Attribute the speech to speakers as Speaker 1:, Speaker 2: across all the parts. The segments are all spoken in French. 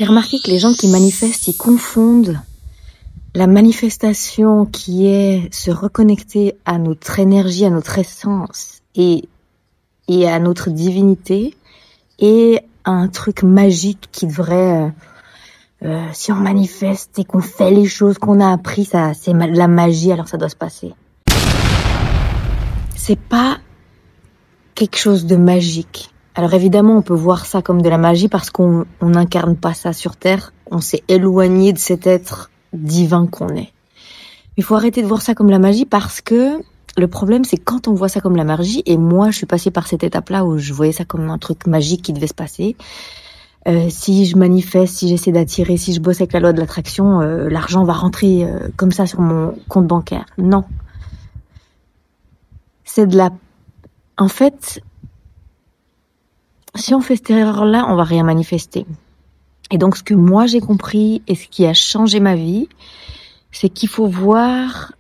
Speaker 1: J'ai remarqué que les gens qui manifestent, ils confondent la manifestation qui est se reconnecter à notre énergie, à notre essence et à notre divinité et un truc magique qui devrait, si on manifeste et qu'on fait les choses qu'on a appris, ça c'est la magie, alors ça doit se passer. C'est pas quelque chose de magique. Alors évidemment, on peut voir ça comme de la magie parce qu'on n'incarne pas ça sur Terre. On s'est éloigné de cet être divin qu'on est. Il faut arrêter de voir ça comme la magie parce que le problème, c'est quand on voit ça comme la magie, et moi, je suis passée par cette étape-là où je voyais ça comme un truc magique qui devait se passer. Si je manifeste, si j'essaie d'attirer, si je bosse avec la loi de l'attraction, l'argent va rentrer comme ça sur mon compte bancaire. Non. C'est de la... En fait... Si on fait cette erreur-là, on va rien manifester. Et donc, ce que moi j'ai compris et ce qui a changé ma vie, c'est qu'il faut voir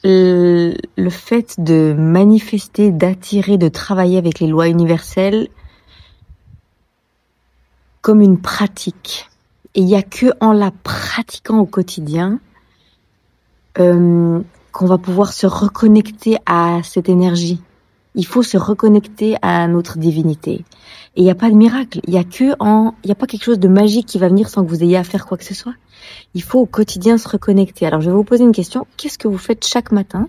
Speaker 1: le fait de manifester, d'attirer, de travailler avec les lois universelles comme une pratique. Et il n'y a que en la pratiquant au quotidien qu'on va pouvoir se reconnecter à cette énergie. Il faut se reconnecter à notre divinité. Et il n'y a pas de miracle. Il y a pas quelque chose de magique qui va venir sans que vous ayez à faire quoi que ce soit. Il faut au quotidien se reconnecter. Alors, je vais vous poser une question. Qu'est-ce que vous faites chaque matin?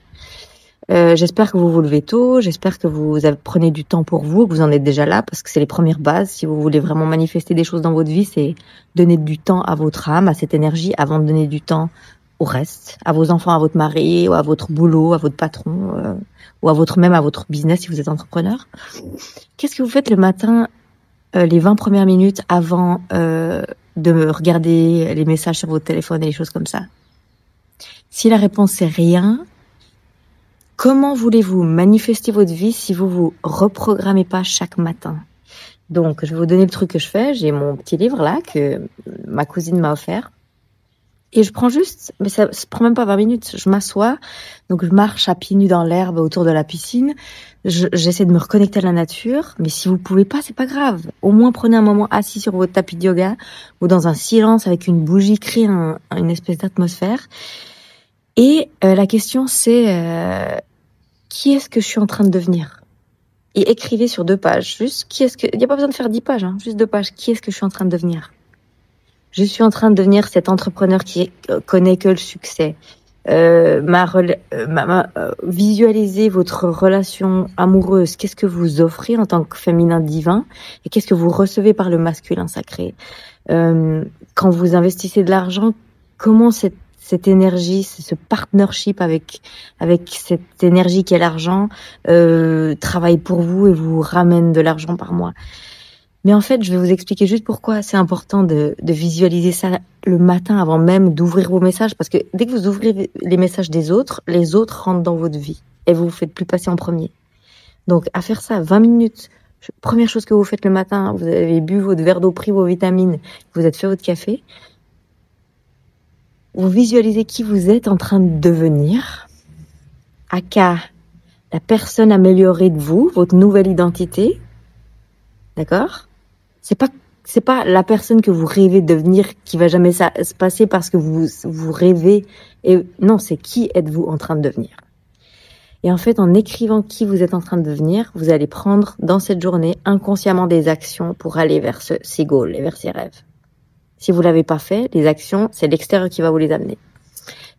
Speaker 1: J'espère que vous vous levez tôt. J'espère que vous prenez du temps pour vous, que vous en êtes déjà là, parce que c'est les premières bases. Si vous voulez vraiment manifester des choses dans votre vie, c'est donner du temps à votre âme, à cette énergie, avant de donner du temps au reste, à vos enfants, à votre mari, ou à votre boulot, à votre patron, ou à votre business si vous êtes entrepreneur. Qu'est-ce que vous faites le matin, les 20 premières minutes avant de regarder les messages sur votre téléphone et les choses comme ça? Si la réponse est rien, comment voulez-vous manifester votre vie si vous vous reprogrammez pas chaque matin? Donc, je vais vous donner le truc que je fais. J'ai mon petit livre là que ma cousine m'a offert. Et je prends juste, mais ça prend même pas 20 minutes, je m'assois, donc je marche à pieds nus dans l'herbe autour de la piscine, j'essaie de me reconnecter à la nature, mais si vous pouvez pas, c'est pas grave. Au moins prenez un moment assis sur votre tapis de yoga ou dans un silence avec une bougie, créez une espèce d'atmosphère. Et la question c'est, qui est-ce que je suis en train de devenir? Et écrivez sur 2 pages, juste il n'y a pas besoin de faire 10 pages, hein, juste 2 pages, qui est-ce que je suis en train de devenir? Je suis en train de devenir cet entrepreneur qui connaît que le succès. Visualisez votre relation amoureuse. Qu'est-ce que vous offrez en tant que féminin divin et qu'est-ce que vous recevez par le masculin sacré? Quand vous investissez de l'argent, comment cette énergie, ce partnership avec cette énergie qui est l'argent, travaille pour vous et vous ramène de l'argent par mois? Mais en fait, je vais vous expliquer juste pourquoi c'est important de visualiser ça le matin avant même d'ouvrir vos messages. Parce que dès que vous ouvrez les messages des autres, les autres rentrent dans votre vie. Et vous vous faites plus passer en premier. Donc, à faire ça, 20 minutes. Première chose que vous faites le matin, vous avez bu votre verre d'eau, pris vos vitamines, vous êtes fait votre café. Vous visualisez qui vous êtes en train de devenir. Aka, la personne améliorée de vous, votre nouvelle identité. D'accord? C'est pas la personne que vous rêvez de devenir qui va jamais se passer parce que vous rêvez. Et non, c'est qui êtes-vous en train de devenir? Et en fait, en écrivant qui vous êtes en train de devenir, vous allez prendre dans cette journée inconsciemment des actions pour aller vers ces goals et vers ces rêves. Si vous l'avez pas fait, les actions, c'est l'extérieur qui va vous les amener.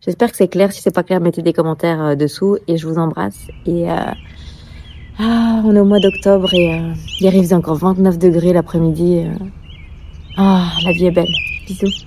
Speaker 1: J'espère que c'est clair. Si c'est pas clair, mettez des commentaires dessous et je vous embrasse. Et on est au mois d'octobre et il arrive encore 29 degrés l'après-midi. La vie est belle. Bisous.